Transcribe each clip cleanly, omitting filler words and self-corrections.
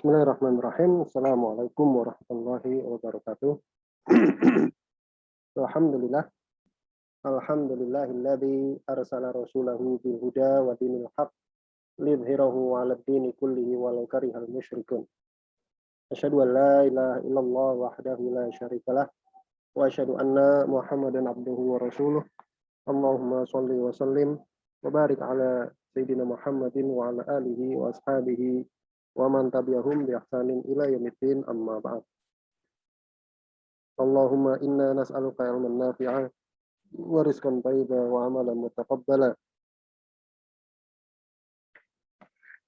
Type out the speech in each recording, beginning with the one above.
Bismillahirrahmanirrahim. Assalamualaikum warahmatullahi wabarakatuh. Alhamdulillah. Alhamdulillahilladzi arsala rasulahu bil huda wa dinil haq lidhhirahu 'alad dini kullihi walau karihal musyrikun. Asyhadu an la ilaha illallah wahdahu la syarikalah wa asyhadu anna Muhammadan abduhu wa rasuluh. Allahumma shalli wa sallim wa barik ala sayyidina Muhammadin wa ala alihi wa ashabihi wa man tabi'ahum bi ihsanin ila yaumiddin, amma ba'd. Allahumma inna nas'aluka ilman nafi'a wa rizqan thayyiban wa amalan mutaqabbala.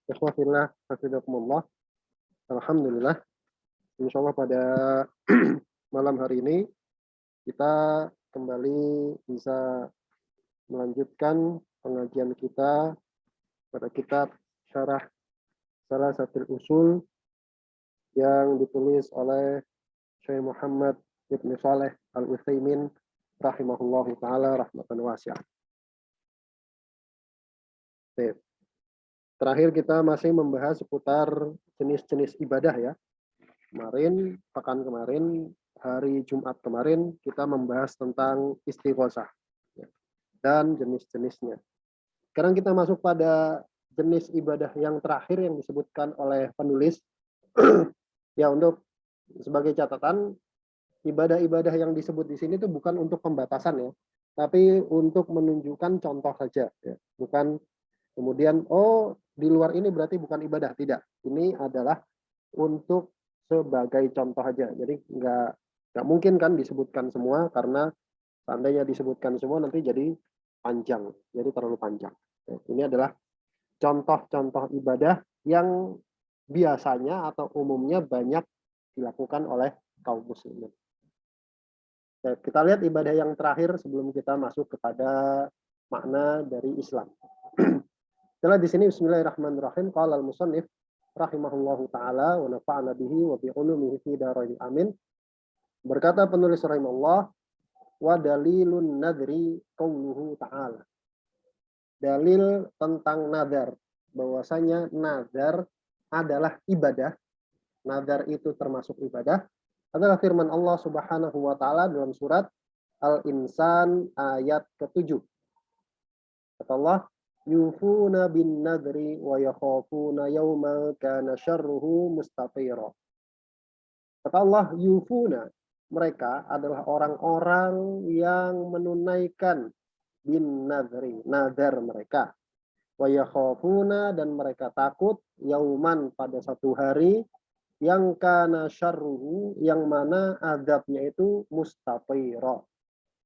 Ikhwatillah, hafizakumullah. Alhamdulillah, insyaallah pada malam hari ini kita kembali bisa melanjutkan pengajian kita pada kitab Syarah Salasatul Usul yang ditulis oleh Syekh Muhammad Ibn Shalih Al-Utsaimin rahimahullahu ta'ala rahmatan wasi'ah. Terakhir kita masih membahas seputar jenis-jenis ibadah ya. Pekan kemarin, hari Jumat kemarin, kita membahas tentang istighosah dan jenis-jenisnya. Sekarang kita masuk pada jenis ibadah yang terakhir yang disebutkan oleh penulis. Ya, untuk sebagai catatan, ibadah-ibadah yang disebut di sini itu bukan untuk pembatasan ya, tapi untuk menunjukkan contoh saja ya. Bukan kemudian di luar ini berarti bukan ibadah, tidak. Ini adalah untuk sebagai contoh saja. Jadi nggak mungkin kan disebutkan semua, karena seandainya disebutkan semua nanti jadi panjang, jadi terlalu panjang. Ya, ini adalah contoh-contoh ibadah yang biasanya atau umumnya banyak dilakukan oleh kaum muslimin. Kita lihat ibadah yang terakhir sebelum kita masuk kepada makna dari Islam. Setelah di sini bismillahirrahmanirrahim, qala al-musannif rahimahullahu taala wa nafa'ana bihi wa bi ulumihi fi darain amin. Berkata penulis rahimahullah, wa dalilun nadri qauluhu ta'ala. Dalil tentang nadar, bahwasanya nadar adalah ibadah. Nadar itu termasuk ibadah, adalah firman Allah Subhanahu wa taala dalam surat Al-Insan ayat ke-7. Kata Allah, yufuna bin nadri wa yakhafuna yawma kana syarruhu mustatira. Kata Allah, yufuna, mereka adalah orang-orang yang menunaikan bin nadri, nadar mereka. Wa yakhafuna, dan mereka takut yauman, pada satu hari, yang kana syarruhu, yang mana azabnya itu mustatira,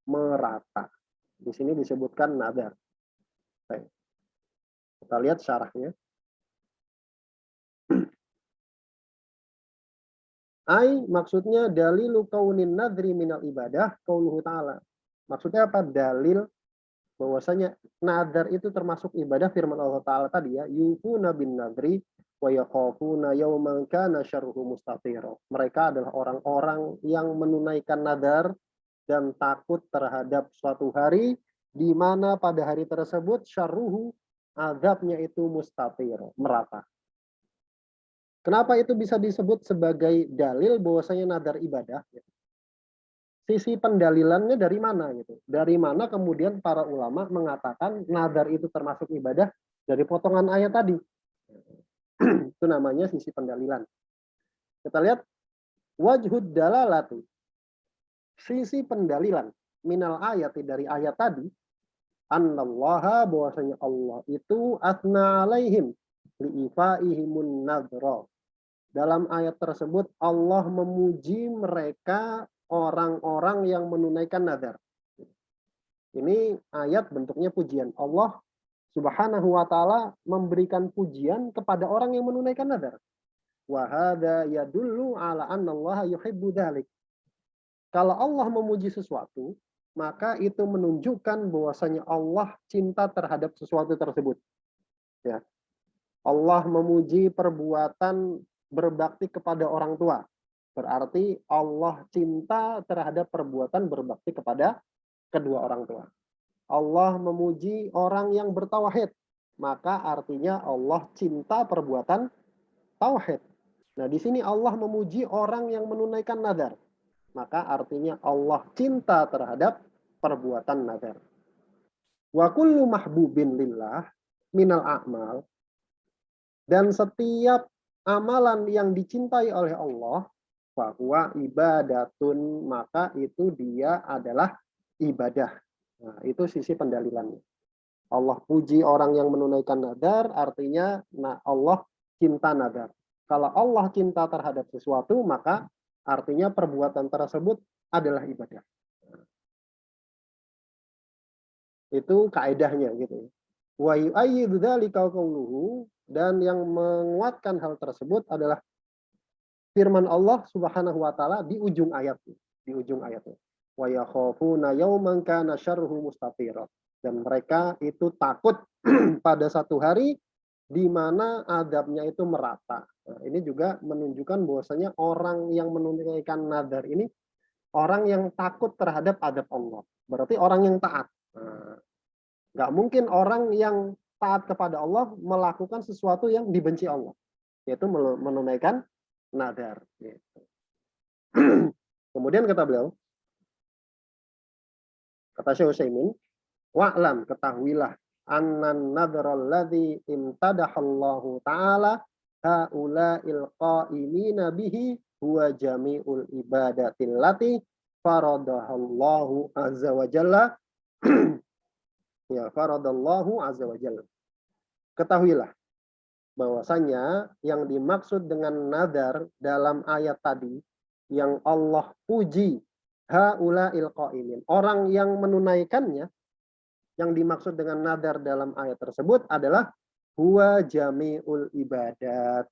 merata. Di sini disebutkan nadar. Baik. Kita lihat syarahnya. Ai, maksudnya dalilu kaunin nadri minal ibadah qauluhu ta'ala. Maksudnya apa? Dalil bahwasanya nadar itu termasuk ibadah firman Allah Ta'ala tadi ya, yufuna bin nadri wa yakhafuna yawman kana syarruhu mustatira. Mereka adalah orang-orang yang menunaikan nadar dan takut terhadap suatu hari di mana pada hari tersebut syarruhu, azabnya itu mustatira, merata. Kenapa itu bisa disebut sebagai dalil bahwasanya nadar ibadah? Sisi pendalilannya dari mana gitu? Dari mana kemudian para ulama mengatakan nadar itu termasuk ibadah? Dari potongan ayat tadi. Itu namanya sisi pendalilan. Kita lihat wajhud dalalati. Sisi pendalilan minal ayati, dari ayat tadi, annallaha, bahwasanya Allah itu asna alaihim liifaihimun nadra. Dalam ayat tersebut Allah memuji mereka, orang-orang yang menunaikan nadar. Ini ayat bentuknya pujian. Allah Subhanahu wa ta'ala memberikan pujian kepada orang yang menunaikan nadar. Wa hadza yadullu ala annallaha yuhibbu dzalik. Kalau Allah memuji sesuatu, maka itu menunjukkan bahwasanya Allah cinta terhadap sesuatu tersebut. Ya. Allah memuji perbuatan berbakti kepada orang tua. Berarti Allah cinta terhadap perbuatan berbakti kepada kedua orang tua. Allah memuji orang yang bertauhid, maka artinya Allah cinta perbuatan tauhid. Nah, di sini Allah memuji orang yang menunaikan nadar. Maka artinya Allah cinta terhadap perbuatan nadar. Wa kullu mahbubin lillah minal a'mal, dan setiap amalan yang dicintai oleh Allah, bahwa ibadatun, maka itu dia adalah ibadah. Nah, itu sisi pendalilannya. Allah puji orang yang menunaikan nadar, artinya Allah cinta nadar. Kalau Allah cinta terhadap sesuatu, maka artinya perbuatan tersebut adalah ibadah. Itu kaedahnya gitu. Wa yu'ayyidu dzalika qauluhu, dan yang menguatkan hal tersebut adalah firman Allah Subhanahu wa taala di ujung ayatnya, di ujung ayatnya. Wa yakhafuna yawman kana syarruhu mustatira, dan mereka itu takut pada satu hari di mana adabnya itu merata. Nah, ini juga menunjukkan bahwasanya orang yang menunaikan nadar ini orang yang takut terhadap adab Allah. Berarti orang yang taat. Nah, nggak mungkin orang yang taat kepada Allah melakukan sesuatu yang dibenci Allah, yaitu menunaikan nadar. Kemudian kata beliau, kata Syekh Utsaimin, wa'lam, ketahuilah, annan nadral ladzi imtadahallahu ta'ala haula'il qa'imina bihi huwa jami'ul ibadatil lati faradahallahu azza wa jalla. Ya, faradallahu azza wa jalla. Ketahuilah bahwasanya yang dimaksud dengan nadar dalam ayat tadi yang Allah puji, haula'il qa'imin, orang yang menunaikannya, yang dimaksud dengan nadar dalam ayat tersebut adalah huwa jami'ul ibadat,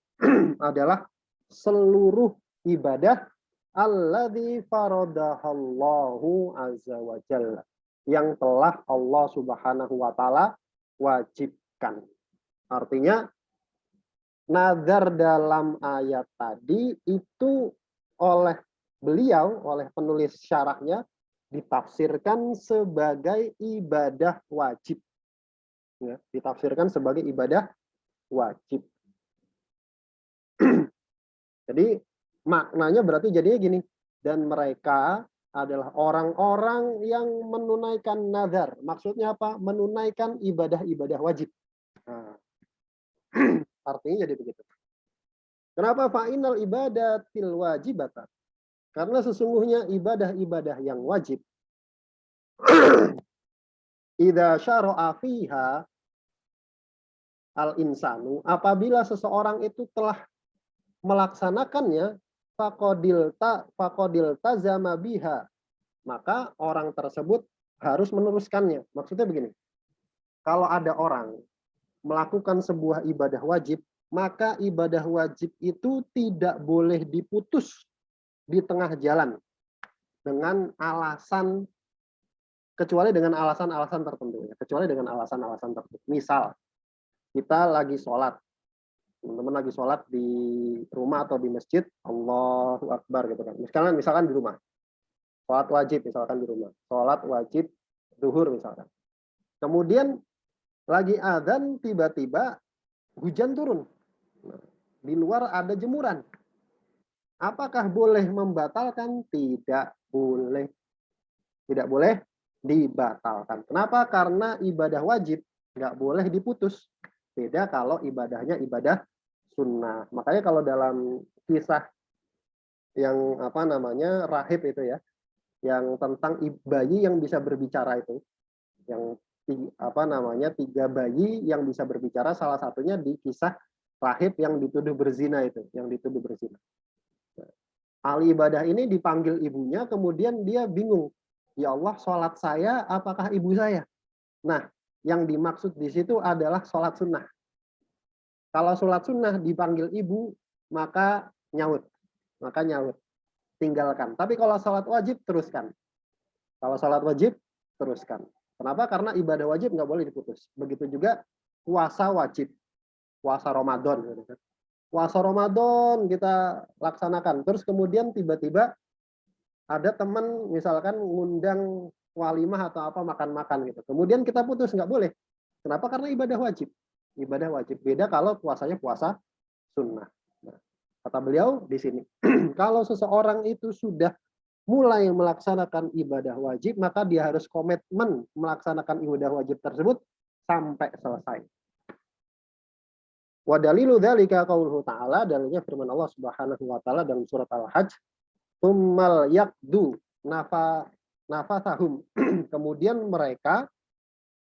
adalah seluruh ibadah alladzi faradahallahu azza wa jalla, yang telah Allah Subhanahu wa taala wajibkan. Artinya nazar dalam ayat tadi itu oleh beliau, oleh penulis syarahnya, ditafsirkan sebagai ibadah wajib. Ya, ditafsirkan sebagai ibadah wajib. Jadi maknanya berarti jadinya gini, dan mereka adalah orang-orang yang menunaikan nazar. Maksudnya apa? Menunaikan ibadah-ibadah wajib. Nah, artinya jadi begitu. Kenapa fa'inal ibadatil wajibata? Karena sesungguhnya ibadah-ibadah yang wajib, idza syara'a fiha al-insanu, apabila seseorang itu telah melaksanakannya, faqadil tazama biha, maka orang tersebut harus meneruskannya. Maksudnya begini, kalau ada orang melakukan sebuah ibadah wajib, maka ibadah wajib itu tidak boleh diputus di tengah jalan dengan alasan, kecuali dengan alasan-alasan tertentu. Kecuali dengan alasan-alasan tertentu. Misal, kita lagi sholat, teman-teman lagi sholat di rumah atau di masjid, Allahu Akbar gitu kan. Misalkan di rumah, sholat wajib misalkan di rumah, sholat wajib zuhur misalkan. Kemudian lagi adzan, tiba-tiba hujan turun. Nah, di luar ada jemuran. Apakah boleh membatalkan? Tidak boleh. Tidak boleh dibatalkan. Kenapa? Karena ibadah wajib nggak boleh diputus. Beda kalau ibadahnya ibadah sunnah. Makanya kalau dalam kisah yang rahib itu ya, yang tentang bayi yang bisa berbicara itu, yang 3 bayi yang bisa berbicara, salah satunya di kisah rahib yang dituduh berzina itu, yang dituduh berzina. Ahli ibadah ini dipanggil ibunya, kemudian dia bingung. Ya Allah, sholat saya apakah ibu saya? Nah, yang dimaksud di situ adalah sholat sunnah. Kalau sholat sunnah dipanggil ibu, maka nyaut. Tinggalkan. Tapi kalau sholat wajib, teruskan. Kalau sholat wajib, teruskan. Kenapa? Karena ibadah wajib nggak boleh diputus. Begitu juga puasa wajib. Puasa Ramadan. Puasa Ramadan kita laksanakan. Terus kemudian tiba-tiba ada teman misalkan ngundang walimah atau apa, makan-makan gitu. Kemudian kita putus, nggak boleh. Kenapa? Karena ibadah wajib. Ibadah wajib. Beda kalau puasanya puasa sunnah. Nah, Kata beliau di sini, kalau seseorang itu sudah mulai melaksanakan ibadah wajib, maka dia harus komitmen melaksanakan ibadah wajib tersebut sampai selesai. Wa dalilu dzalika qauluhu ta'ala, dalilnya firman Allah Subhanahu wa taala dalam surat Al-Hajj, "Tsummal yaqdu nafasahum." Kemudian mereka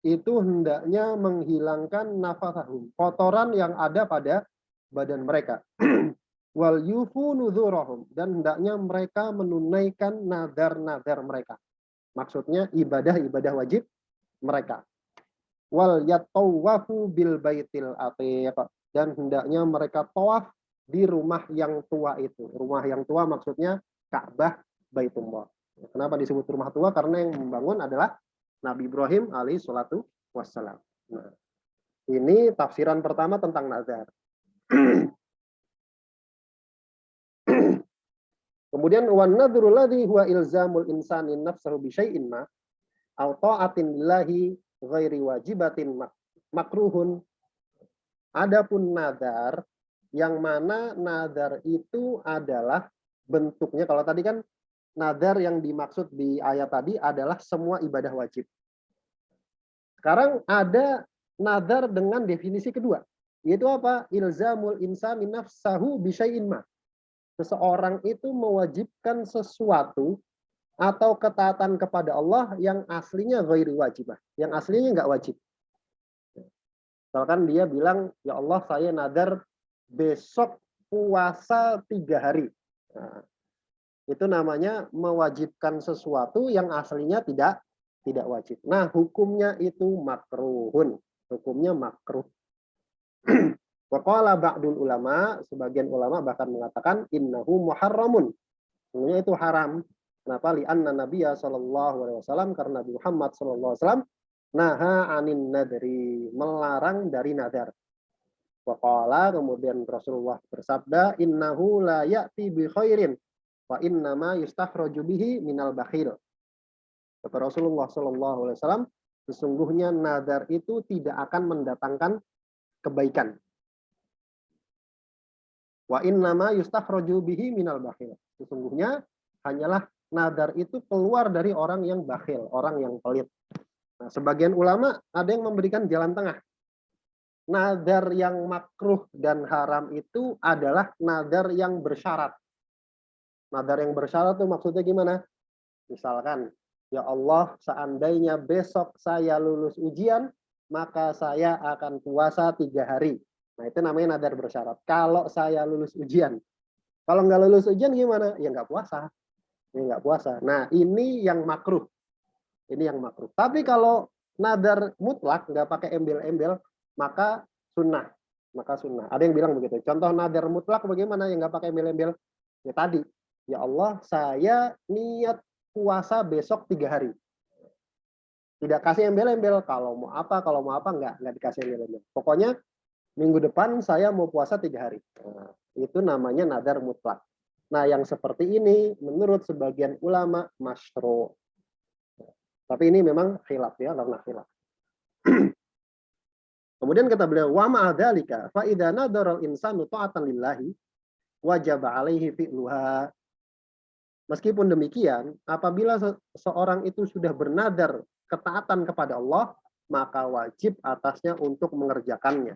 itu hendaknya menghilangkan nafasahum, kotoran yang ada pada badan mereka. Wal yufu nuzurahum, dan hendaknya mereka menunaikan nazar-nazar mereka. Maksudnya ibadah-ibadah wajib mereka. Wal yatawafu bil baitil atiq, dan hendaknya mereka tawaf di rumah yang tua itu. Rumah yang tua maksudnya Ka'bah, Baitullah. Kenapa disebut rumah tua? Karena yang membangun adalah Nabi Ibrahim alaihi salatu wassalam. Nah, ini tafsiran pertama tentang nazar. Kemudian wan nadhru ladzi huwa ilzamul insani nafsahu bi syai'in ma aw ta'atin lillahi ghairi wajibatin makruhun. Adapun nadar, yang mana nadar itu adalah bentuknya, kalau tadi kan nadar yang dimaksud di ayat tadi adalah semua ibadah wajib. Sekarang ada nadar dengan definisi kedua, yaitu apa? Ilzamul insani nafsahu bi syai'in ma. Seseorang itu mewajibkan sesuatu atau ketaatan kepada Allah yang aslinya ghairi wajibah, yang aslinya nggak wajib. Misalkan dia bilang, ya Allah saya nadar besok puasa 3 hari. Nah, itu namanya mewajibkan sesuatu yang aslinya tidak wajib. Nah, hukumnya itu makruhun. Hukumnya makruh. Waqala ba'dul ulama, sebagian ulama bahkan mengatakan innahu muharramun. Sebenarnya itu haram. Kenapa? Li'anna Nabiyya sallallahu alaihi wasallam, karena Nabi Muhammad sallallahu alaihi wasallam naha anin nadri, melarang dari nadar. Waqala, kemudian Rasulullah bersabda, innahu la ya'ti bi khairin wa innama yustakhraju bihi minal bakhil. Kata Rasulullah sallallahu alaihi wasallam, sesungguhnya nadar itu tidak akan mendatangkan kebaikan. Wa innama yustakhraju bihi minal bakhil. Sesungguhnya hanyalah nadar itu keluar dari orang yang bakhil, orang yang pelit. Nah, sebagian ulama ada yang memberikan jalan tengah. Nadar yang makruh dan haram itu adalah nadar yang bersyarat. Nadar yang bersyarat itu maksudnya gimana? Misalkan, ya Allah, seandainya besok saya lulus ujian, maka saya akan puasa 3 hari. Nah, itu namanya nadar bersyarat. Kalau saya lulus ujian. Kalau nggak lulus ujian gimana? Ya nggak puasa. Ya nggak puasa. Nah, ini yang makruh. Ini yang makruh. Tapi kalau nadar mutlak, nggak pakai embel-embel, maka sunnah. Maka sunnah. Ada yang bilang begitu. Contoh nadar mutlak bagaimana yang nggak pakai embel-embel? Ya tadi. Ya Allah, saya niat puasa besok 3 hari. Tidak kasih embel-embel. Kalau mau apa, nggak dikasih embel-embel. Pokoknya minggu depan saya mau puasa 3 hari. Nah, itu namanya nadar mutlak. Nah, yang seperti ini menurut sebagian ulama masyru'. Tapi ini memang khilaf ya, karena khilaf. Kemudian kata beliau, wa ma'adzalika fa idza nadara al-insanu ta'atan lillahi wajib alaihi fi'luha. Meskipun demikian, apabila seorang itu sudah bernadar ketaatan kepada Allah, maka wajib atasnya untuk mengerjakannya.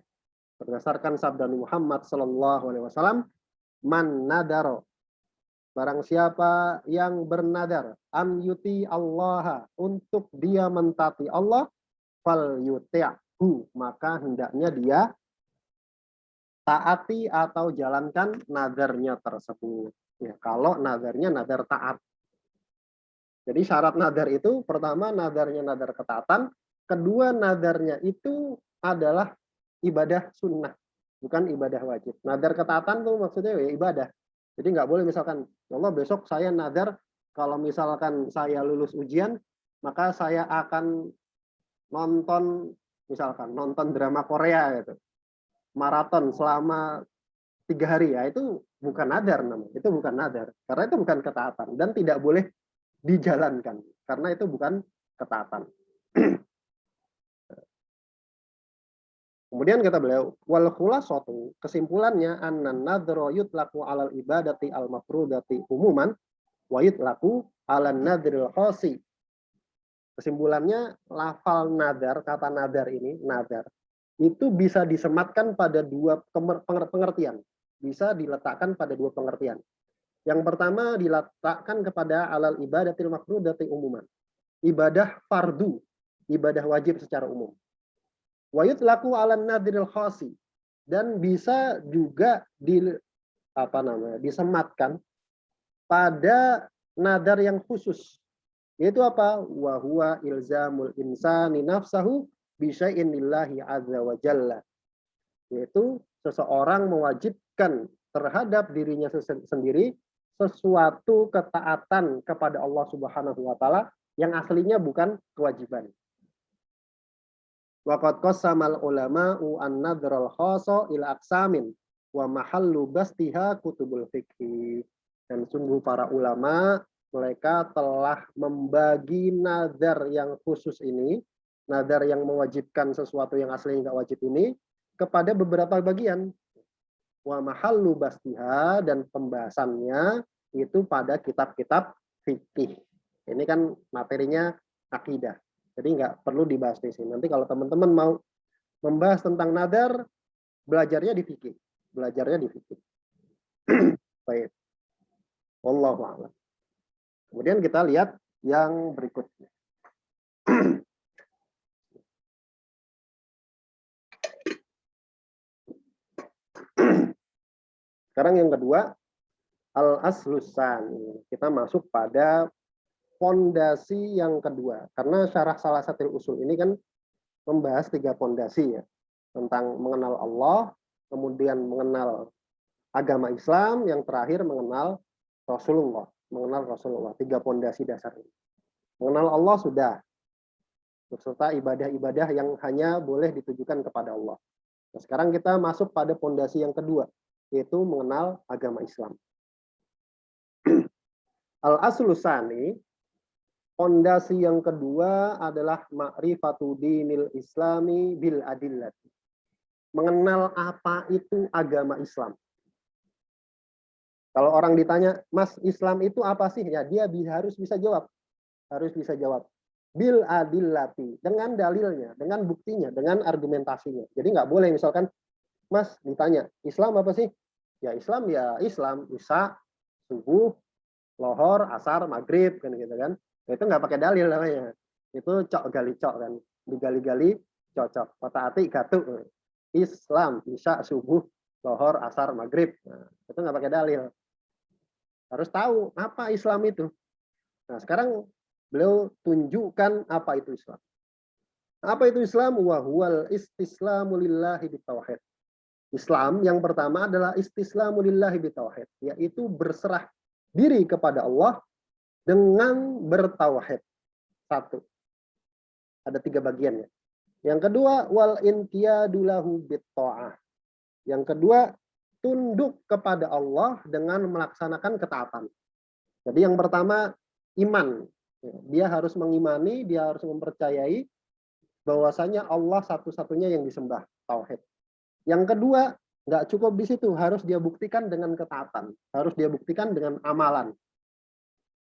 Berdasarkan sabda Muhammad sallallahu alaihi wasallam, man nadaro, barang siapa yang bernadar an yuti Allah, untuk dia mentaati Allah, fal yuti'hu, maka hendaknya dia taati atau jalankan nadarnya tersebut. Ya, kalau nadarnya nadar taat. Jadi syarat nadar itu pertama nadarnya nadar ketaatan, kedua nadarnya itu adalah ibadah sunnah, bukan ibadah wajib. Nadar ketaatan tuh maksudnya ya ibadah. Jadi nggak boleh misalkan, ya Allah besok saya nadar kalau misalkan saya lulus ujian, maka saya akan nonton drama Korea gitu, maraton selama 3 hari, ya itu bukan nadar namanya. Itu bukan nadar, karena itu bukan ketaatan dan tidak boleh dijalankan karena itu bukan ketaatan. Kemudian kata beliau, wal khulasatu, kesimpulannya annan nadhra yutlaqu 'alal ibadati al mafrudati umuman wa yutlaqu 'alan nadhril khasi. Kesimpulannya, lafal nadar, kata nadar ini, nadar, itu bisa disematkan pada dua pengertian. Bisa diletakkan pada dua pengertian. Yang pertama diletakkan kepada alal ibadatil mafrudati umuman. Ibadah fardu, ibadah wajib secara umum. Wa yutlaqu 'alan nadhril khasi, dan bisa juga disematkan pada nadar yang khusus, yaitu apa? Wa huwa ilzamul insani nafsahu bi syai'in lillahi azza wa jalla, yaitu seseorang mewajibkan terhadap dirinya sendiri sesuatu ketaatan kepada Allah Subhanahu wa taala yang aslinya bukan kewajiban. Waqad qassamal ulama'u an-nadhral khassa ila aqsamin wa mahallu bastiha kutubul fikih. Dan sungguh para ulama mereka telah membagi nadar yang khusus ini, nadar yang mewajibkan sesuatu yang aslinya enggak wajib ini, kepada beberapa bagian. Wa mahallu bastiha, dan pembahasannya itu pada kitab-kitab fikih. Ini kan materinya akidah. Jadi nggak perlu dibahas di sini. Nanti kalau teman-teman mau membahas tentang nadar, belajarnya di fikih. Belajarnya di fikih. Baik. Wallahu a'lam. Kemudian kita lihat yang berikutnya. Sekarang yang kedua, al-aslusan. Kita masuk pada fondasi yang kedua. Karena syarah salah satu usul ini kan membahas 3 fondasi ya. Tentang mengenal Allah, kemudian mengenal agama Islam, yang terakhir mengenal Rasulullah. Mengenal Rasulullah. 3 fondasi dasar ini. Mengenal Allah sudah. Beserta ibadah-ibadah yang hanya boleh ditujukan kepada Allah. Nah, sekarang kita masuk pada fondasi yang kedua, yaitu mengenal agama Islam. Al-aslusani, fondasi yang kedua adalah ma'rifatu dinil islami bil adillati. Mengenal apa itu agama Islam. Kalau orang ditanya, Mas, Islam itu apa sih? Ya, dia harus bisa jawab. Harus bisa jawab. Bil adillati, dengan dalilnya, dengan buktinya, dengan argumentasinya. Jadi nggak boleh misalkan, Mas ditanya, Islam apa sih? Ya Islam, Isya, subuh, lohor, asar, maghrib, kan gitu kan. Itu nggak pakai dalil namanya. Itu cok gali cok kan. Digali-gali cocok. Kota ati gatuk. Islam, Isya, subuh, lohor, asar, maghrib. Nah, itu nggak pakai dalil. Harus tahu apa Islam itu. Nah, sekarang beliau tunjukkan apa itu Islam. Apa itu Islam? Wa huwal istislamu lillahi bitauhid. Islam yang pertama adalah istislamu lillahi bitauhid, yaitu berserah diri kepada Allah dengan bertauhid. 1. Ada 3 bagiannya. Yang kedua, wal inqiyadu lahu bitta'ah. Yang kedua, tunduk kepada Allah dengan melaksanakan ketaatan. Jadi yang pertama, iman. Dia harus mengimani, dia harus mempercayai bahwasanya Allah satu-satunya yang disembah, tauhid. Yang kedua, nggak cukup di situ, harus dia buktikan dengan ketaatan, harus dia buktikan dengan amalan.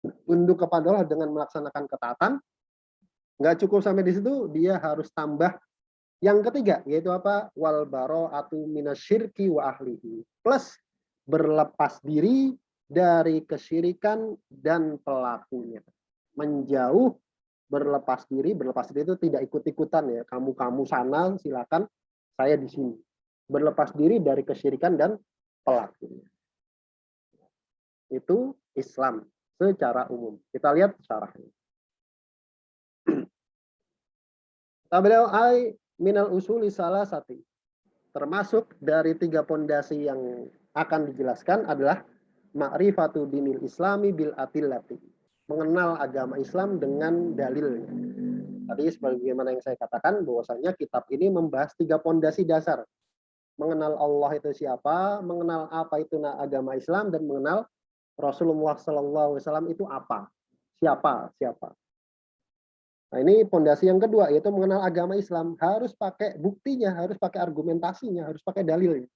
Tunduk kepada Allah dengan melaksanakan ketaatan, nggak cukup sampai di situ, dia harus tambah yang ketiga, yaitu apa? Wal bara'atu minasyirki wa ahlihi. Plus berlepas diri dari kesyirikan dan pelakunya. Menjauh, berlepas diri itu tidak ikut-ikutan ya. Kamu sana silakan, saya di sini. Berlepas diri dari kesyirikan dan pelakunya. Itu Islam secara umum. Kita lihat syarahnya. Beliau minal usuli salah satu. Termasuk dari 3 pondasi yang akan dijelaskan adalah ma'rifatu dinil islami bil atillati. Mengenal agama Islam dengan dalilnya. Tadi sebagaimana yang saya katakan bahwasanya kitab ini membahas 3 pondasi dasar. Mengenal Allah itu siapa, mengenal apa itu agama Islam, dan mengenal Rasulullah SAW itu apa, siapa. Nah, ini pondasi yang kedua, yaitu mengenal agama Islam. Harus pakai buktinya, harus pakai argumentasinya, harus pakai dalilnya.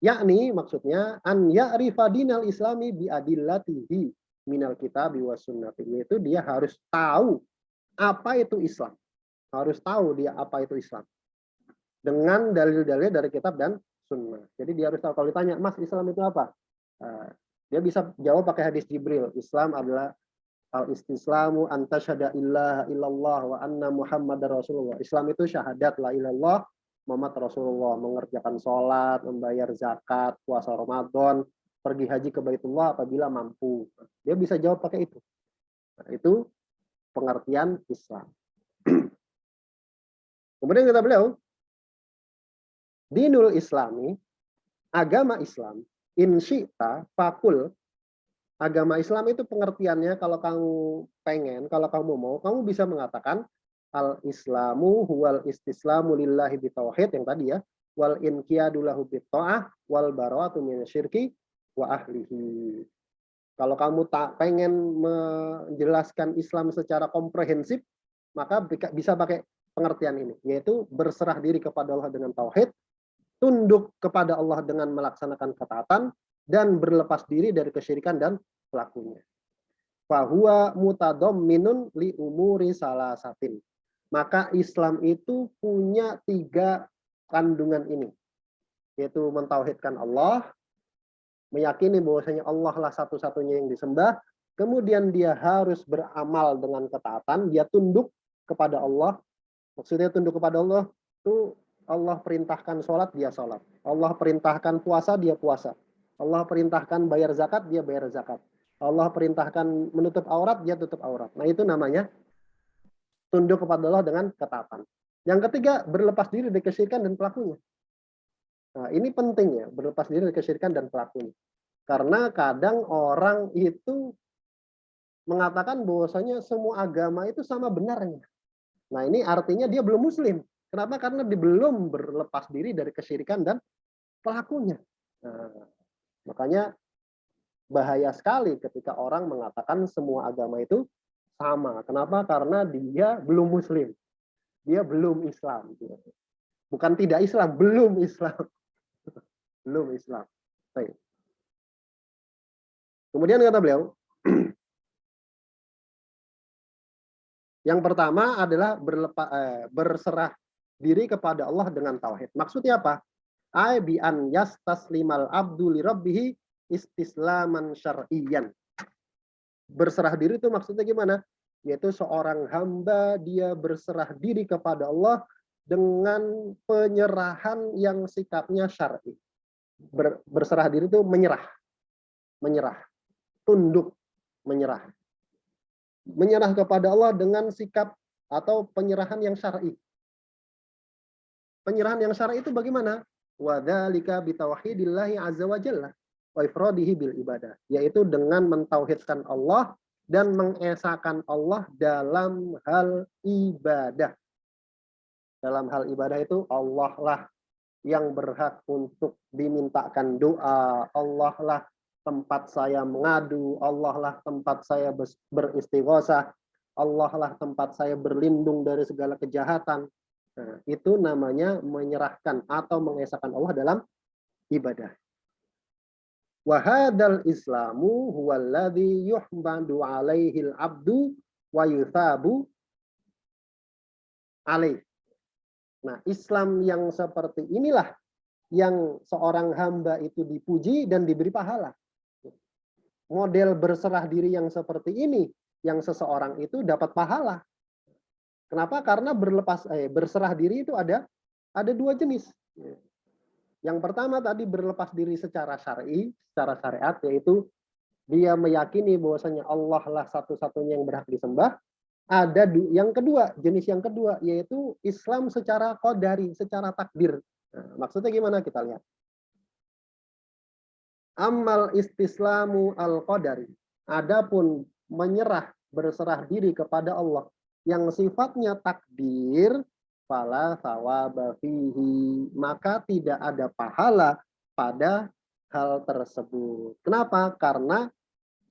Yakni maksudnya an ya'rifa dinal islami bi adillatihi minal kitabi was sunnati. Yaitu dia harus tahu apa itu Islam. Harus tahu dia apa itu Islam. Dengan dalil-dalil dari kitab dan sunnah. Jadi dia harus tahu. Kalau ditanya, Mas, Islam itu apa? Dia bisa jawab pakai hadis Jibril. Islam adalah al-istislamu anta syahada ilaha illallah wa anna muhammadar rasulullah. Islam itu syahadat la ilallah Muhammad Rasulullah, mengerjakan sholat, membayar zakat, puasa Ramadan, pergi haji ke Baitullah apabila mampu. Dia bisa jawab pakai itu. Nah, itu pengertian Islam. Kemudian kata beliau, dinul islami, agama Islam, in syi'ta fakul. Agama Islam itu pengertiannya kalau kamu pengen, kalau kamu mau, kamu bisa mengatakan al-islamu huwal istislamu lillahi bitauhid yang tadi ya, wal inqiyadu lahu bitta'ah wal bara'atu minasyirki wa ahlihi. Kalau kamu tak pengen menjelaskan Islam secara komprehensif, maka bisa pakai pengertian ini, yaitu berserah diri kepada Allah dengan tauhid, tunduk kepada Allah dengan melaksanakan ketaatan, dan berlepas diri dari kesyirikan dan pelakunya. Fahuwa mutadamminun li umuri salasatin. Maka Islam itu punya 3 kandungan ini, yaitu mentauhidkan Allah, meyakini bahwasanya Allah lah satu-satunya yang disembah, kemudian dia harus beramal dengan ketaatan, dia tunduk kepada Allah. Maksudnya tunduk kepada Allah itu Allah perintahkan sholat, dia sholat. Allah perintahkan puasa, dia puasa. Allah perintahkan bayar zakat, dia bayar zakat. Allah perintahkan menutup aurat, dia tutup aurat. Nah, itu namanya tunduk kepada Allah dengan ketaatan. Yang ketiga, berlepas diri dari kesyirikan dan pelakunya. Nah, ini penting ya, berlepas diri dari kesyirikan dan pelakunya. Karena kadang orang itu mengatakan bahwasanya semua agama itu sama benarnya. Nah, ini artinya dia belum muslim. Kenapa? Karena dia belum berlepas diri dari kesyirikan dan pelakunya. Nah, makanya bahaya sekali ketika orang mengatakan semua agama itu sama. Kenapa? Karena dia belum muslim. Dia belum Islam. Bukan tidak Islam, belum Islam. Belum Islam. Baik. Kemudian kata beliau, yang pertama adalah berserah diri kepada Allah dengan tauhid. Maksudnya apa? Ai bi an yastaslimal abdu li rabbih istislaman syar'iyyan. Berserah diri itu maksudnya gimana? Yaitu seorang hamba dia berserah diri kepada Allah dengan penyerahan yang sikapnya syar'i. Berserah diri itu menyerah. Menyerah. Tunduk, menyerah. Menyerah kepada Allah dengan sikap atau penyerahan yang syar'i. Penyerahan yang syar'i itu bagaimana? Wa dzalika bi tauhidillahi azza wa jalla wa ifradihi bil ibadah, yaitu dengan mentauhidkan Allah dan mengesahkan Allah dalam hal ibadah. Dalam hal ibadah itu Allah lah yang berhak untuk dimintakan doa, Allah lah tempat saya mengadu, Allah lah tempat saya beristighosah, Allah lah tempat saya berlindung dari segala kejahatan. Nah, itu namanya menyerahkan atau mengesahkan Allah dalam ibadah. Wa hadzal islamu huwallazi yuhmadu alaihil abdu wa yuthabu alaih. Nah, Islam yang seperti inilah yang seorang hamba itu dipuji dan diberi pahala. Model berserah diri yang seperti ini, yang seseorang itu dapat pahala. Kenapa? Karena berserah diri itu ada 2 jenis. Yang pertama tadi berlepas diri secara syar'i, secara syariat, yaitu dia meyakini bahwasanya Allah lah satu-satunya yang berhak disembah. Ada yang kedua, jenis yang kedua, yaitu Islam secara qadari, secara takdir. Nah, maksudnya gimana kita lihat? Amal istislamu al-qadari. Adapun menyerah, berserah diri kepada Allah yang sifatnya takdir, fala thawaba fihi, maka tidak ada pahala pada hal tersebut. Kenapa? Karena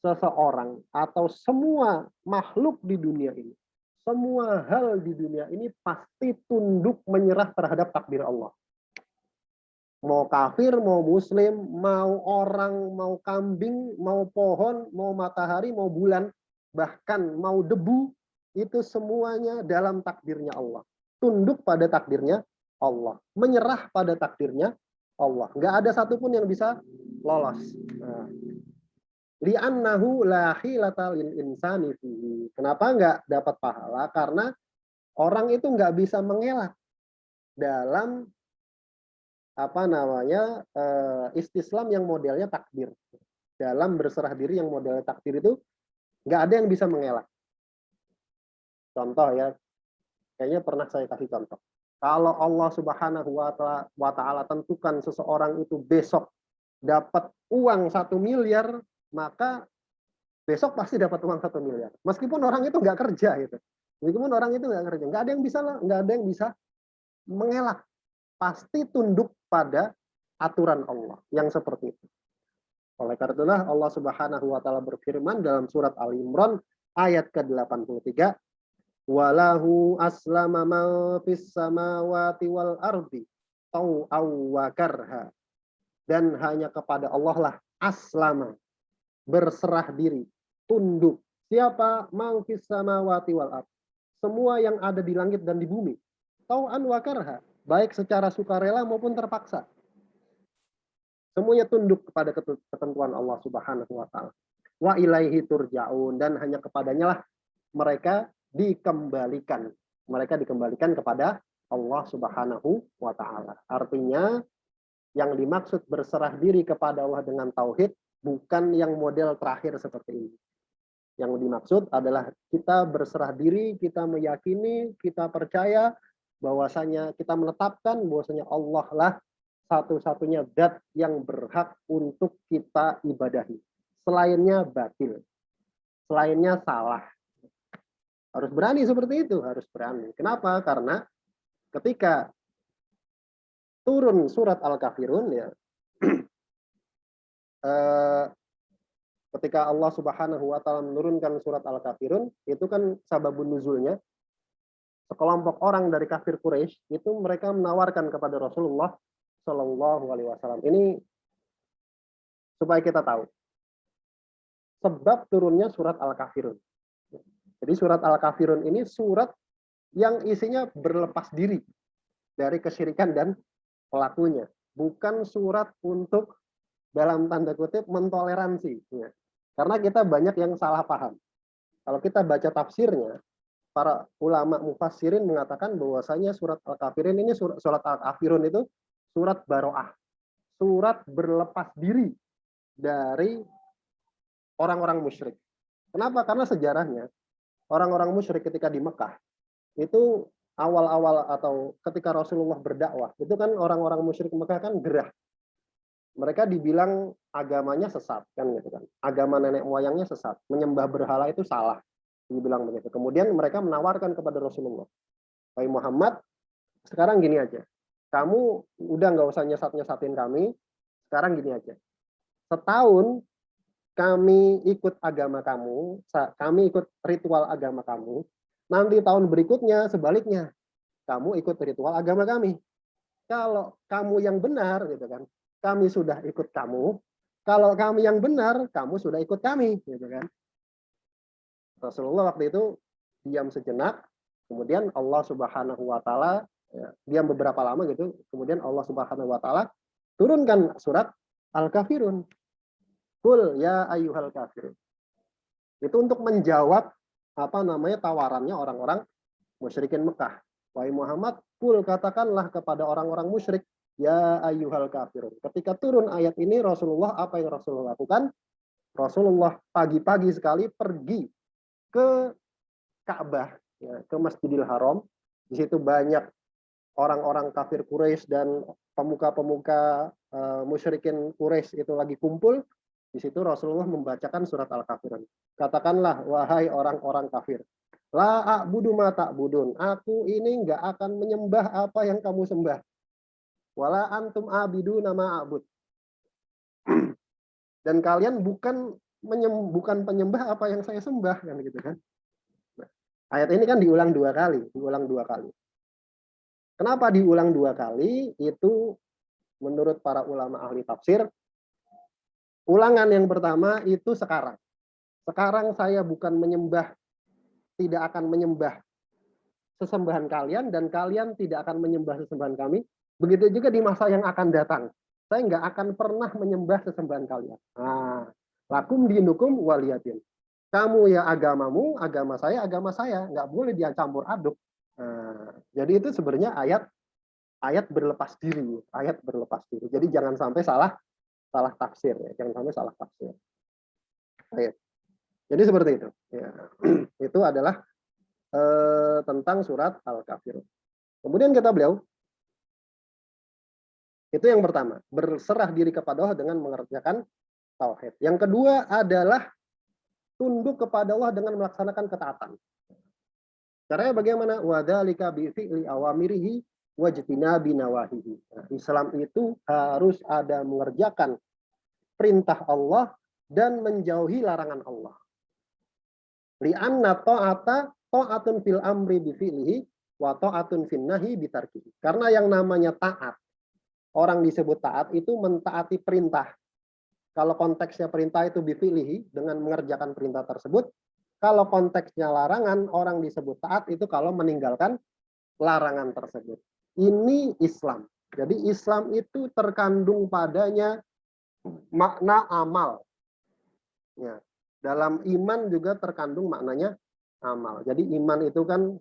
seseorang atau semua makhluk di dunia ini, Semua hal di dunia ini pasti tunduk menyerah terhadap takdir Allah. Mau kafir, mau muslim, mau orang, mau kambing, mau pohon, mau matahari, mau bulan, bahkan mau debu, itu semuanya dalam takdirnya Allah. Tunduk pada takdirnya Allah. Menyerah pada takdirnya Allah. Nggak ada satupun yang bisa lolos. Nah, li'annahu la khilata lil insani fihi. Kenapa nggak dapat pahala? Karena orang itu nggak bisa mengelak dalam istislam yang modelnya takdir. Dalam berserah diri yang modelnya takdir itu nggak ada yang bisa mengelak. Contoh ya, kayaknya pernah saya kasih contoh. Kalau Allah Subhanahu wa Ta'ala tentukan seseorang itu besok dapat uang 1 miliar, maka besok pasti dapat uang 1 miliar. Meskipun orang itu nggak kerja gitu. Meskipun orang itu nggak kerja, nggak ada yang bisa mengelak. Pasti tunduk pada aturan Allah yang seperti itu. Oleh karena itulah Allah Subhanahu wa taala berfirman dalam surat Al Imran ayat ke-83, walahu aslama ma fis samawati wal ardi tau'aw wa karha. Dan hanya kepada Allah lah aslama, berserah diri, tunduk. Siapa? Ma fis samawati wal ardi. Semua yang ada di langit dan di bumi. Tau'an wa karha, baik secara sukarela maupun terpaksa. Semuanya tunduk kepada ketentuan Allah Subhanahu wa taala. Wa ilaihi turja'un, dan hanya kepadanya lah mereka dikembalikan. Mereka dikembalikan kepada Allah Subhanahu wa taala. Artinya yang dimaksud berserah diri kepada Allah dengan tauhid bukan yang model terakhir seperti ini. Yang dimaksud adalah kita berserah diri, kita meyakini, kita percaya bahwasanya kita menetapkan bahwasanya Allah lah satu-satunya zat yang berhak untuk kita ibadahi. Selainnya batil. Selainnya salah. Harus berani seperti itu, harus berani. Kenapa? Karena ketika turun surat Al-Kafirun ya, ketika Allah Subhanahu wa taala menurunkan surat Al-Kafirun, itu kan sababun nuzulnya sekelompok orang dari kafir Quraisy itu mereka menawarkan kepada Rasulullah Shallallahu alaihi wasallam. Ini supaya kita tahu sebab turunnya surat Al-Kafirun. Jadi surat Al-Kafirun ini surat yang isinya berlepas diri dari kesyirikan dan pelakunya. Bukan surat untuk dalam tanda kutip mentoleransi. Ya. Karena kita banyak yang salah paham. Kalau kita baca tafsirnya, para ulama mufassirin mengatakan bahwasanya surat Al-Kafirun ini surat Al-Kafirun itu surat baro'ah. Surat berlepas diri dari orang-orang musyrik. Kenapa? Karena sejarahnya orang-orang musyrik ketika di Mekah itu awal-awal atau ketika Rasulullah berdakwah, itu kan orang-orang musyrik Mekah kan gerah. Mereka dibilang agamanya sesat kan gitu kan. Agama nenek moyangnya sesat, menyembah berhala itu salah. Dibilang begitu. Kemudian mereka menawarkan kepada Rasulullah, "Wahai Muhammad, sekarang gini aja. Kamu udah nggak usah nyesat-nyesatin kami. Sekarang gini aja. Setahun kami ikut agama kamu, kami ikut ritual agama kamu. Nanti tahun berikutnya sebaliknya, kamu ikut ritual agama kami. Kalau kamu yang benar gitu kan, kami sudah ikut kamu. Kalau kami yang benar, kamu sudah ikut kami gitu kan." Rasulullah waktu itu diam sejenak, kemudian Allah Subhanahu wa taala ya, diam beberapa lama gitu, kemudian Allah Subhanahu wa taala turunkan surat Al-Kafirun. Qul ya ayyuhal kafirun. Itu untuk menjawab tawarannya orang-orang musyrikin Mekah. Wahai Muhammad, qul katakanlah kepada orang-orang musyrik, ya ayyuhal kafirun. Ketika turun ayat ini Rasulullah, apa yang Rasulullah lakukan? Rasulullah pagi-pagi sekali pergi ke Ka'bah, ya, ke Masjidil Haram. Di situ banyak orang-orang kafir Quraisy dan pemuka-pemuka musyrikin Quraisy itu lagi kumpul. Di situ Rasulullah membacakan surat Al-Kafirun. Katakanlah, wahai orang-orang kafir, la a'budu ma ta'budun. Aku ini nggak akan menyembah apa yang kamu sembah. Wala antum abiduna ma a'bud. Dan kalian bukan penyembah apa yang saya sembah kan gitu kan. Ayat ini kan diulang dua kali. Kenapa diulang dua kali? Itu menurut para ulama ahli tafsir, ulangan yang pertama itu sekarang. Sekarang saya bukan menyembah, tidak akan menyembah sesembahan kalian, dan kalian tidak akan menyembah sesembahan kami. Begitu juga di masa yang akan datang. Saya nggak akan pernah menyembah sesembahan kalian. Nah, lakum dinukum waliyadin. Kamu ya agamamu, agama saya, nggak boleh dicampur aduk. Nah, jadi itu sebenarnya ayat berlepas diri, ayat berlepas diri. Jadi jangan sampai salah tafsir, ya. Jangan sampai salah tafsir. Ayat. Jadi seperti itu. Ya. Itu adalah tentang surat Al-Kafirun. Kemudian kata beliau, itu yang pertama, berserah diri kepada Allah dengan mengerjakan tauhid. Yang kedua adalah tunduk kepada Allah dengan melaksanakan ketaatan. Caranya bagaimana? Wadzalika bi fi'li awamirihi wajtinabi nawahihi. Nah, Islam itu harus ada mengerjakan perintah Allah dan menjauhi larangan Allah. Li'anna ta'atun fil amri bi fi'lihi wa ta'atun fin nahi bi tarkihi. Karena yang namanya taat, orang disebut taat itu mentaati perintah. Kalau konteksnya perintah itu bi fi'lihi, dengan mengerjakan perintah tersebut. Kalau konteksnya larangan, orang disebut taat itu kalau meninggalkan larangan tersebut. Ini Islam. Jadi Islam itu terkandung padanya makna amal. Ya. Dalam iman juga terkandung maknanya amal. Jadi iman itu kan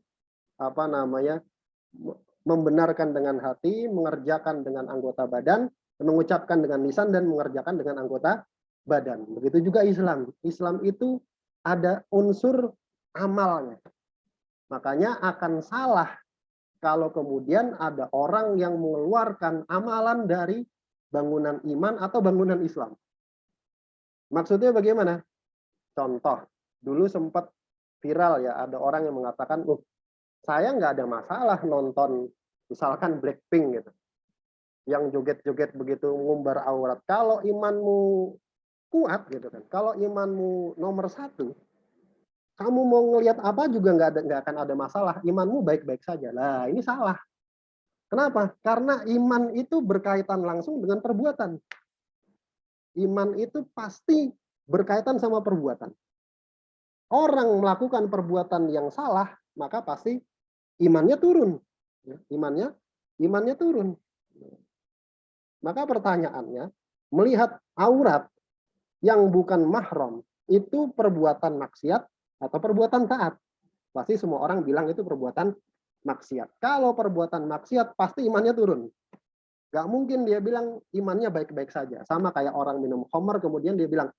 membenarkan dengan hati, mengerjakan dengan anggota badan, mengucapkan dengan lisan, dan mengerjakan dengan anggota badan. Begitu juga Islam. Islam itu ada unsur amalnya. Makanya akan salah kalau kemudian ada orang yang mengeluarkan amalan dari bangunan iman atau bangunan Islam. Maksudnya bagaimana? Contoh, dulu sempat viral ya, ada orang yang mengatakan, saya nggak ada masalah nonton misalkan Blackpink gitu, yang joget-joget begitu ngumbar aurat. Kalau imanmu kuat gitu kan, kalau imanmu nomor satu, kamu mau ngelihat apa juga nggak akan ada masalah, imanmu baik-baik saja. Nah, ini salah. Kenapa? Karena iman itu berkaitan langsung dengan perbuatan. Iman itu pasti berkaitan sama perbuatan. Orang melakukan perbuatan yang salah, maka pasti imannya turun. Imannya turun. Maka pertanyaannya, melihat aurat yang bukan mahram itu perbuatan maksiat atau perbuatan taat? Pasti semua orang bilang itu perbuatan maksiat. Kalau perbuatan maksiat pasti imannya turun. Gak mungkin dia bilang imannya baik-baik saja. Sama kayak orang minum khamar kemudian dia bilang,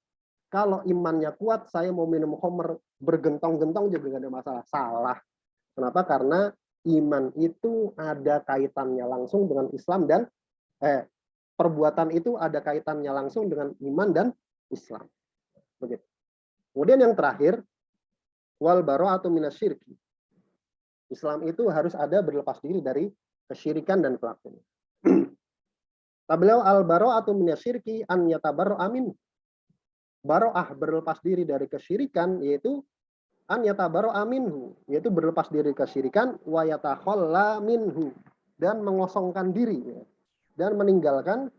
kalau imannya kuat saya mau minum khamar bergentong-gentong juga gak ada masalah. Salah. Kenapa? Karena iman itu ada kaitannya langsung dengan Islam dan perbuatan itu ada kaitannya langsung dengan iman dan Islam. Begitu. Kemudian yang terakhir, wal bara'atu minasyirki. Islam itu harus ada berlepas diri dari kesyirikan dan pelakunya. Beliau al bara'atu minasyirki an yatabarra'a min. Bara'ah berlepas diri dari kesyirikan yaitu an yatabarra'a minhu, yaitu berlepas diri kesyirikan, wa yatakhalla minhu, dan mengosongkan diri dan meninggalkan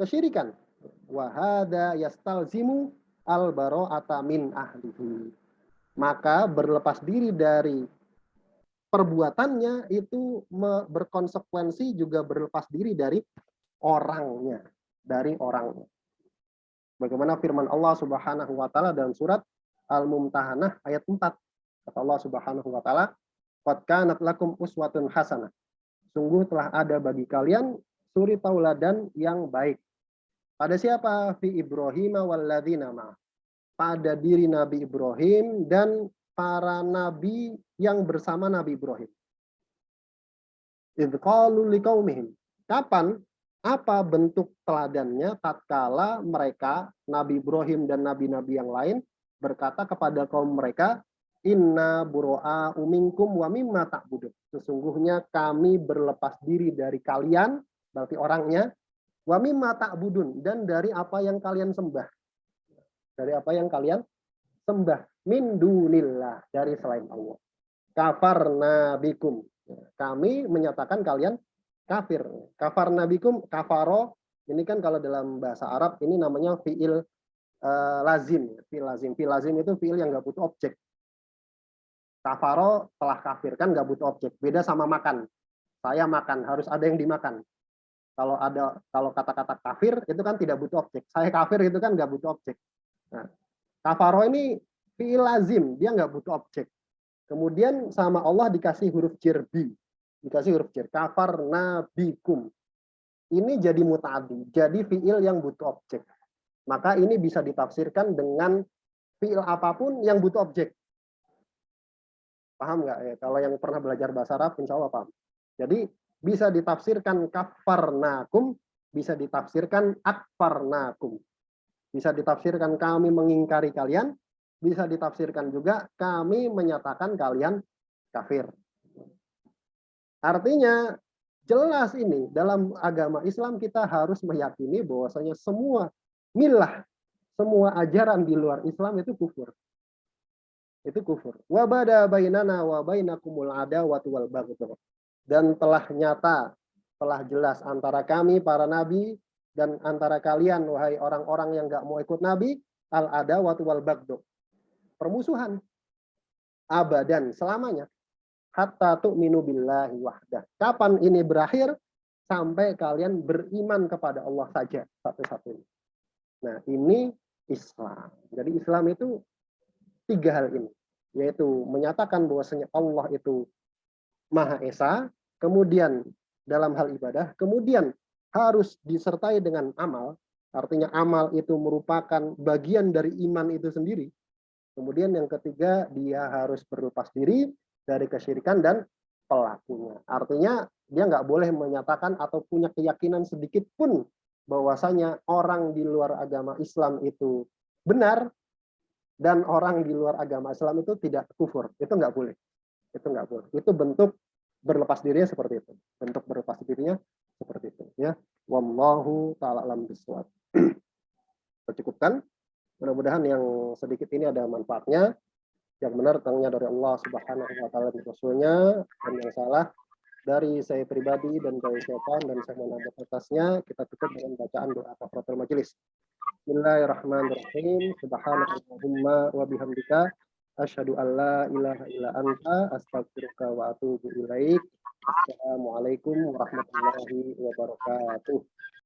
kesyirikan. Wa hadza yastalzimu al bara'ata min ahlihi. Maka berlepas diri dari perbuatannya itu berkonsekuensi juga berlepas diri dari orangnya, Bagaimana firman Allah Subhanahu wa taala dalam surat Al-Mumtahanah ayat 4. Kata Allah Subhanahu wa taala, "Qad kanat lakum uswatun hasanah." Sungguh telah ada bagi kalian suri tauladan yang baik. Pada siapa? Fi Ibrahim walladzina ma. Pada diri Nabi Ibrahim dan para nabi yang bersama Nabi Ibrahim. Idh qalu liqaumihim. Kapan? Apa bentuk teladannya tatkala mereka, Nabi Ibrahim dan nabi-nabi yang lain, berkata kepada kaum mereka, inna buro'a uminkum wa mimma ta'budun. Sesungguhnya kami berlepas diri dari kalian, berarti orangnya, wa mimma ta'budun, dan dari apa yang kalian sembah. Dari apa yang kalian sembah. Min dunillah, dari selain Allah. kafarna bikum. Kami menyatakan kalian kafir. Kafarna bikum, kafaro, ini kan kalau dalam bahasa Arab ini namanya fiil lazim. Fiil lazim. Fiil lazim itu fiil yang nggak butuh objek. Kafaro telah kafir, kan nggak butuh objek. Beda sama makan. Saya makan, harus ada yang dimakan. Kalau kata-kata kafir itu kan tidak butuh objek. Saya kafir itu kan nggak butuh objek. Nah, kafaro ini fiil lazim, dia nggak butuh objek. Kemudian sama Allah dikasih huruf jir bi, dikasih huruf jir, kafarna bikum. Ini jadi muta'addi, jadi fiil yang butuh objek. Maka ini bisa ditafsirkan dengan fiil apapun yang butuh objek. Paham nggak ya? Kalau yang pernah belajar bahasa Arab, insya Allah paham. Jadi bisa ditafsirkan kafarnakum, bisa ditafsirkan akfarnakum. Bisa ditafsirkan kami mengingkari kalian, bisa ditafsirkan juga kami menyatakan kalian kafir. Artinya jelas ini dalam agama Islam kita harus meyakini bahwasanya semua milah, semua ajaran di luar Islam itu kufur. Itu kufur. Wa bada bainana wa bainakumul adawatu wal baghdha. Dan telah nyata, telah jelas antara kami para nabi dan antara kalian wahai orang-orang yang enggak mau ikut nabi, al adawatu wal baghdha. Permusuhan abadan selamanya. Hatta tu'minu billahi wahdah. Kapan ini berakhir? Sampai kalian beriman kepada Allah saja satu-satunya. Nah, ini Islam. Jadi Islam itu 3 hal ini, yaitu menyatakan bahwasanya Allah itu Maha Esa, kemudian dalam hal ibadah, kemudian harus disertai dengan amal, artinya amal itu merupakan bagian dari iman itu sendiri. Kemudian yang ketiga, dia harus berlepas diri dari kesyirikan dan pelakunya. Artinya dia nggak boleh menyatakan atau punya keyakinan sedikit pun bahwasanya orang di luar agama Islam itu benar, dan orang di luar agama Islam itu tidak kufur. Itu nggak boleh. Itu nggak boleh. Itu bentuk berlepas dirinya seperti itu. Bentuk berlepas dirinya seperti itu. Ya, wallahu taala alam bisawab. Tercukupkan. Mudah-mudahan yang sedikit ini ada manfaatnya. Yang benar tentangnya dari Allah Subhanahu wa taala dan Rasulnya, dan yang salah dari saya pribadi dan dari syaitan, dan saya mohon ampun atasnya. Kita tutup dengan bacaan doa kafaratul majelis. Bismillahirrahmanirrahim. Subhanallahumma wa bihamdika asyhadu an la ilaha illa anta astaghfiruka wa atubu ilaik. Assalamualaikum warahmatullahi wabarakatuh.